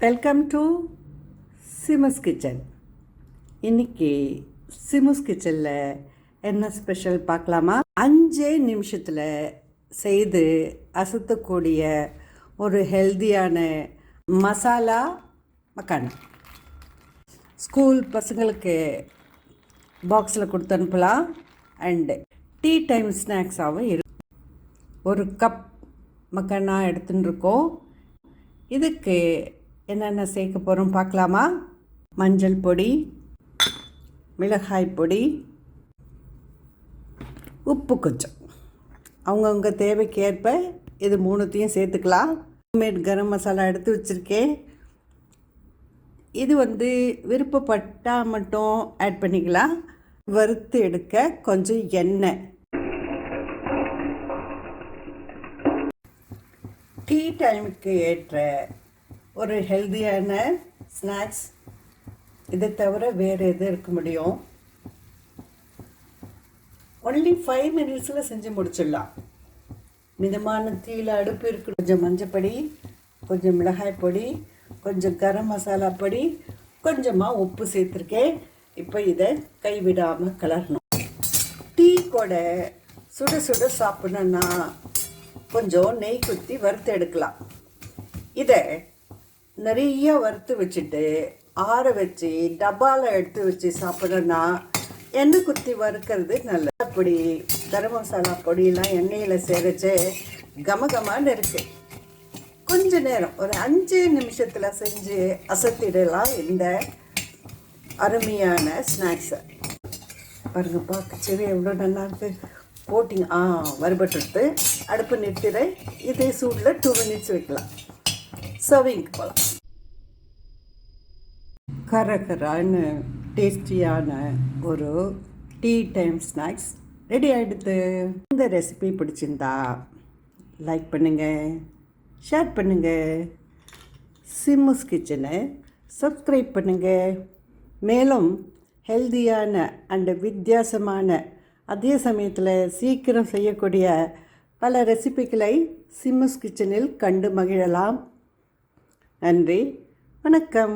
Welcome to Simu's kitchen. இன்றைக்கி சிமுஸ் கிச்சனில் என்ன ஸ்பெஷல் பார்க்கலாமா? 5 நிமிஷத்தில் செய்து அசத்தக்கூடிய ஒரு ஹெல்தியான மசாலா மக்கான். ஸ்கூல் பசங்களுக்கு பாக்ஸில் கொடுத்து அனுப்பலாம். அண்டு டீ டைம் ஸ்நாக்ஸாகவும் இருக்கும். ஒரு கப் மக்கானா எடுத்துன்னு இருக்கோம். இதுக்கு என்னென்ன சேர்க்க போகிறோம் பார்க்கலாமா? மஞ்சள் பொடி, மிளகாய் பொடி, உப்பு கொஞ்சம், அவங்கவுங்க தேவைக்கு ஏற்ப இது 3த்தையும் சேர்த்துக்கலாம். ஹோம்மேட் கரம் மசாலா எடுத்து வச்சுருக்கேன். இது விருப்பப்பட்டால் மட்டும் ஆட் பண்ணிக்கலாம். வறுத்து எடுக்க கொஞ்சம் எண்ணெய். டீ டைமுக்கு ஏற்ற ஒரு ஹெல்தியான ஸ்நாக்ஸ். இதை தவிர வேறு எது இருக்க முடியும்? ஒன்லி 5 மினிட்ஸில் செஞ்சு முடிச்சிடலாம். மிதமான தீயில் அடுப்பு இருக்கு. கொஞ்சம் மஞ்சப்பொடி, கொஞ்சம் மிளகாய் பொடி, கொஞ்சம் கரம் மசாலா பொடி, கொஞ்சமாக உப்பு சேர்த்துருக்கேன். இப்போ இதை கைவிடாமல் கலரணும். டீ கூட சுட சுட சாப்பிடணுன்னா கொஞ்சம் நெய் குத்தி வறுத்து எடுக்கலாம். இதை நிறைய வறுத்து வச்சுட்டு ஆற வச்சு டப்பாவில் எடுத்து வச்சு சாப்பிடணுன்னா எண்ணெய் குத்தி வறுக்கிறது நல்லது. பொடி, கரம் மசாலா பொடியெல்லாம் எண்ணெயில் சேரச்சு கமகமான்னு இருக்குது. கொஞ்ச நேரம் ஒரு 5 நிமிஷத்தில் செஞ்சு அசத்திடலாம் இந்த அருமையான ஸ்நாக்ஸை. பாருங்கள், பார்க்கச்சவே எவ்வளோ நல்லா இருக்குது. போட்டிங் வறுபட்டு அடுப்பு நிறுத்திட. இதே சூடில் 2 மினிட்ஸ் வைக்கலாம். சர்விங்க்கு போகலாம். கரகரான்னு டேஸ்டியான ஒரு டீ டைம் ஸ்நாக்ஸ் ரெடி ஆகிடுது. இந்த ரெசிபி பிடிச்சிருந்தா லைக் பண்ணுங்கள், ஷேர் பண்ணுங்கள், சிமுஸ் கிச்சனை சப்ஸ்கிரைப் பண்ணுங்கள். மேலும் ஹெல்தியான அண்டு வித்தியாசமான, அதே சமயத்தில் சீக்கிரம் செய்யக்கூடிய பல ரெசிபிகளை சிமுஸ் கிச்சனில் கண்டு மகிழலாம். நன்றி, வணக்கம்.